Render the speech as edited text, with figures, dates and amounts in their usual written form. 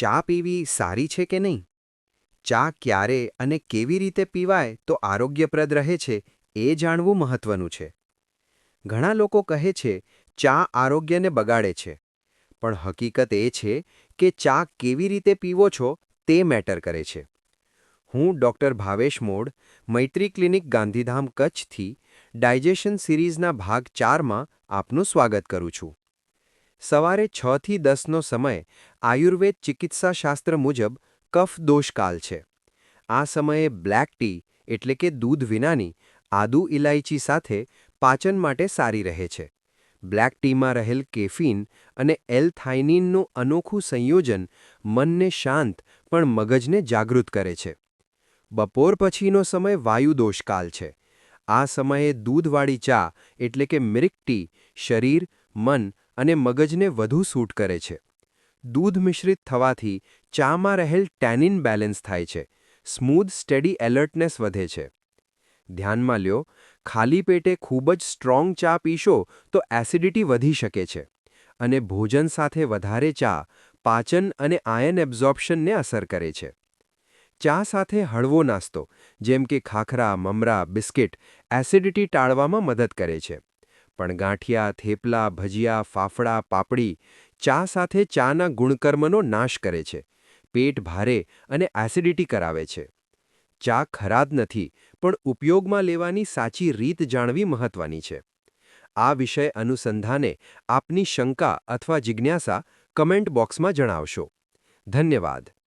ચા પીવી સારી છે કે નહીં? ચા ક્યારે અને કેવી રીતે પીવાય તો આરોગ્યપ્રદ રહે છે એ જાણવું મહત્વનું છે. ઘણા લોકો કહે છે ચા આરોગ્યને બગાડે છે, પણ હકીકત એ છે કે ચા કેવી રીતે પીવો છો તે મેટર કરે છે. હું ડૉક્ટર ભાવેશ મોડ, મૈત્રી ક્લિનિક ગાંધીધામ કચ્છથી ડાયજેશન સિરીઝના ભાગ 4માં આપનું સ્વાગત કરું છું. સવારે 6 થી 10નો સમય આયુર્વેદ ચિકિત્સાશાસ્ત્ર મુજબ કફ દોષકાલ છે. આ સમયે બ્લેક ટી એટલે કે દૂધ વિનાની આદુ ઇલાયચી સાથે પાચન માટે સારી રહે છે. બ્લેક ટીમાં રહેલ કેફીન અને એલ-થાઇનીનનું અનોખું સંયોજન મનને શાંત પણ મગજને જાગૃત કરે છે. બપોર પછીનો સમય વાયુદોષકાલ છે. આ સમયે દૂધવાળી ચા એટલે કે મિલ્ક ટી શરીર, મન અને મગજને વધુ સૂટ કરે છે. દૂધ મિશ્રિત થવાથી ચામાં રહેલ ટેનિન બેલેન્સ થાય છે. સ્મૂધ સ્ટેડી એલર્ટનેસ વધે છે. ધ્યાનમાં લ્યો, ખાલી પેટે ખૂબ જ સ્ટ્રોંગ ચા પીશો તો એસિડિટી વધી શકે છે અને ભોજન સાથે વધારે ચા પાચન અને આયન એબ્ઝોર્પ્શનને અસર કરે છે. ચા સાથે હળવો નાસ્તો જેમ કે ખાખરા, મમરા, બિસ્કિટ એસિડિટી ટાળવામાં મદદ કરે છે. પણ ગાંઠિયા, થેપલા, ભજીયા, ફાફડા, પાપડી ચા સાથે ચાના ગુણકર્મનો નાશ કરે છે. પેટ ભારે અને એસિડિટી કરાવે છે. ચા ખરાબ નથી, પણ ઉપયોગમાં લેવાની સાચી રીત જાણવી મહત્વની છે. આ વિષય અનુસંધાને આપની શંકા અથવા જિજ્ઞાસા કમેન્ટ બોક્સમાં જણાવશો. ધન્યવાદ.